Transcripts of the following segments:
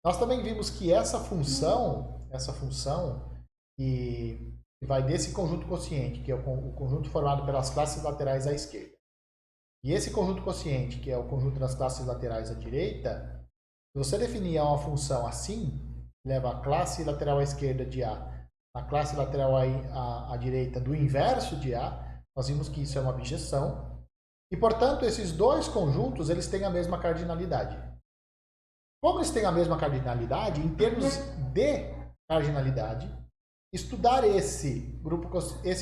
Nós também vimos que essa função que vai desse conjunto quociente, que é o conjunto formado pelas classes laterais à esquerda, e esse conjunto quociente, que é o conjunto das classes laterais à direita, se você definir uma função assim, leva a classe lateral à esquerda de A, a classe lateral à direita do inverso de A, nós vimos que isso é uma bijeção, e, portanto, esses dois conjuntos eles têm a mesma cardinalidade. Como eles têm a mesma cardinalidade, em termos de cardinalidade, estudar esse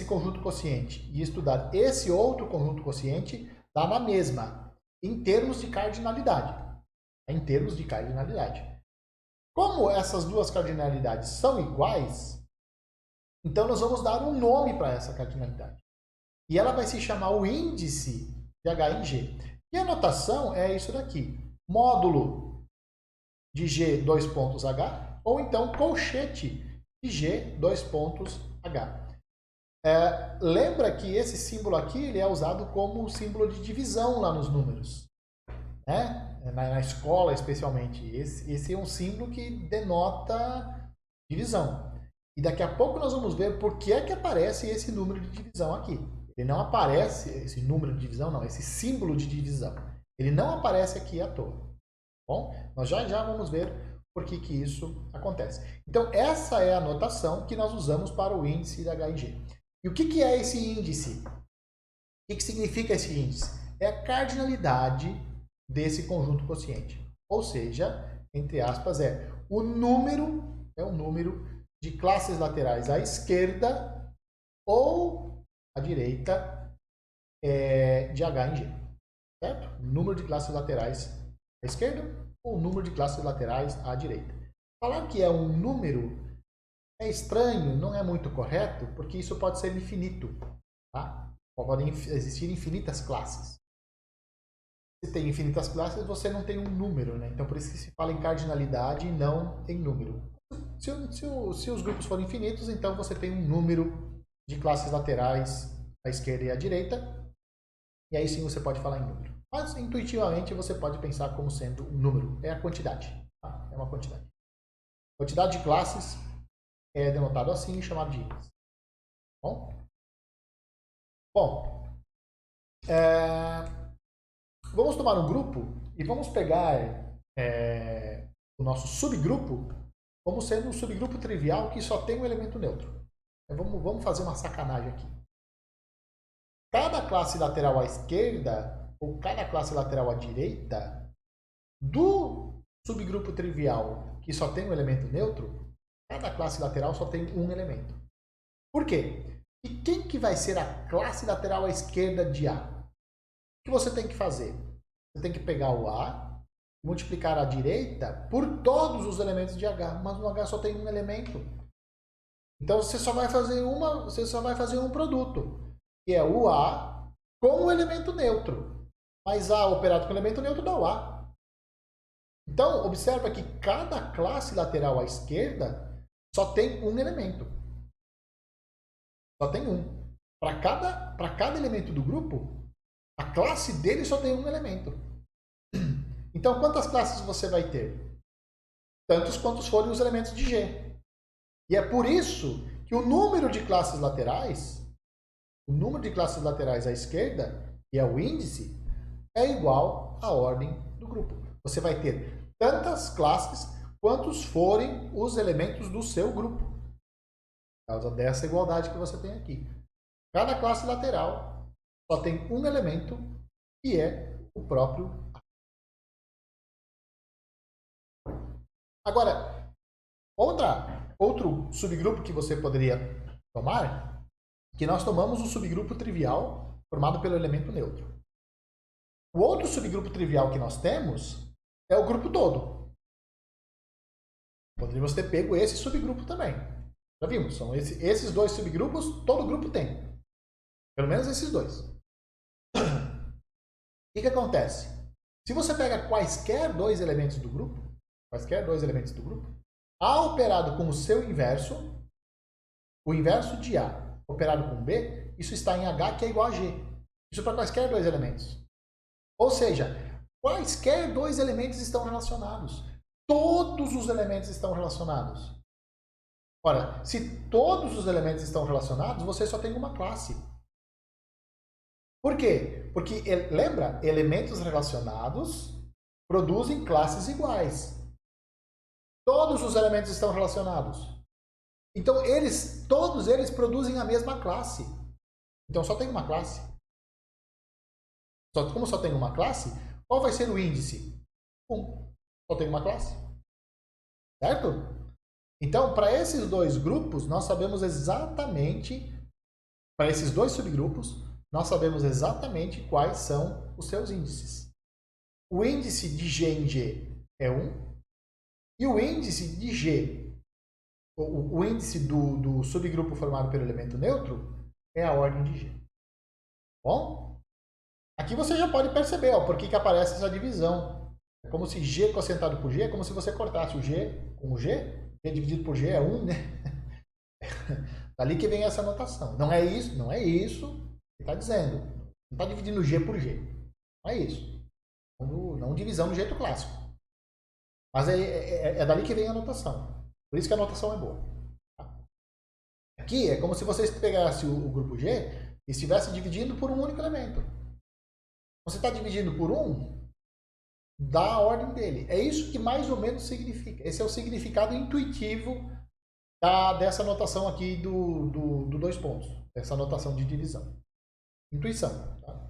conjunto quociente e estudar esse outro conjunto quociente dá na mesma, em termos de cardinalidade. Em termos de cardinalidade. Como essas duas cardinalidades são iguais, então nós vamos dar um nome para essa cardinalidade. E ela vai se chamar o índice de H em G. E a notação é isso daqui. Módulo de G, dois pontos H, ou então colchete de G, dois pontos H. Lembra que esse símbolo aqui ele é usado como símbolo de divisão lá nos números. Né? Na escola, especialmente. Esse é um símbolo que denota divisão. E daqui a pouco nós vamos ver por que é que aparece esse número de divisão aqui. Ele não aparece, esse número de divisão não, esse símbolo de divisão. Ele não aparece aqui à toa. Bom, nós já vamos ver por que isso acontece. Então, essa é a notação que nós usamos para o índice da H e G. E o que é esse índice? O que significa esse índice? É a cardinalidade desse conjunto quociente. Ou seja, entre aspas, é o número de classes laterais à esquerda ou à direita de H em G. Certo? Número de classes laterais à esquerda ou número de classes laterais à direita. Falar que é um número é estranho, não é muito correto, porque isso pode ser infinito. Tá? Podem existir infinitas classes. Se tem infinitas classes, você não tem um número, né? Então, por isso que se fala em cardinalidade e não em número. Se os grupos forem infinitos, então você tem um número de classes laterais à esquerda e à direita, e aí sim você pode falar em número. Mas, intuitivamente, você pode pensar como sendo um número. É a quantidade. Tá? É uma quantidade. Quantidade de classes é denotado assim, chamado de índice. Bom, vamos tomar um grupo e vamos pegar o nosso subgrupo como sendo um subgrupo trivial que só tem um elemento neutro. Vamos fazer uma sacanagem aqui. Cada classe lateral à esquerda ou cada classe lateral à direita do subgrupo trivial que só tem um elemento neutro, cada classe lateral só tem um elemento. Por quê? E quem que vai ser a classe lateral à esquerda de A? O que você tem que fazer? Você tem que pegar o A, multiplicar a direita por todos os elementos de H, mas no H só tem um elemento. Então você só vai fazer um produto, que é o A com o elemento neutro. Mas A operado com o elemento neutro dá o A. Então, observa que cada classe lateral à esquerda só tem um elemento. Só tem um. Para cada elemento do grupo, a classe dele só tem um elemento. Então, quantas classes você vai ter? Tantos quantos forem os elementos de G. E é por isso que o número de classes laterais à esquerda, que é o índice, é igual à ordem do grupo. Você vai ter tantas classes quantos forem os elementos do seu grupo. Por causa dessa igualdade que você tem aqui. Cada classe lateral só tem um elemento, que é o próprio A. Agora, outro subgrupo que você poderia tomar, que nós tomamos o subgrupo trivial formado pelo elemento neutro. O outro subgrupo trivial que nós temos é o grupo todo. Poderíamos ter pego esse subgrupo também. Já vimos, são esses dois subgrupos, todo grupo tem. Pelo menos esses dois. O que acontece? Se você pega quaisquer dois elementos do grupo, A operado com o seu inverso, o inverso de A operado com B, isso está em H, que é igual a G. Isso para quaisquer dois elementos. Ou seja, quaisquer dois elementos estão relacionados. todos os elementos estão relacionados. Ora, se todos os elementos estão relacionados, você só tem uma classe. Por quê? Porque, lembra, elementos relacionados produzem classes iguais. Todos os elementos estão relacionados. Então, todos eles produzem a mesma classe. Então, só tem uma classe. Como só tem uma classe, qual vai ser o índice? 1. Só tem uma classe. Certo? Então, para esses dois grupos, nós sabemos exatamente, para esses dois subgrupos, nós sabemos exatamente quais são os seus índices. O índice de G em G é 1, e o índice de G, o índice do subgrupo formado pelo elemento neutro, é a ordem de G. Bom? Aqui você já pode perceber por que aparece essa divisão. É como se G cocientado por G, é como se você cortasse o G com o G. G dividido por G é 1, né? Dali que vem essa notação. Não é isso que está dizendo. Não está dividindo G por G. Não é isso. Não divisão do jeito clássico. Mas é dali que vem a notação. Por isso que a notação é boa. Aqui é como se você pegasse o grupo G e estivesse dividindo por um único elemento. Você está dividindo por 1, dá a ordem dele. É isso que mais ou menos significa. Esse é o significado intuitivo dessa notação aqui do 2 pontos. Essa notação de divisão. Intuição. Tá?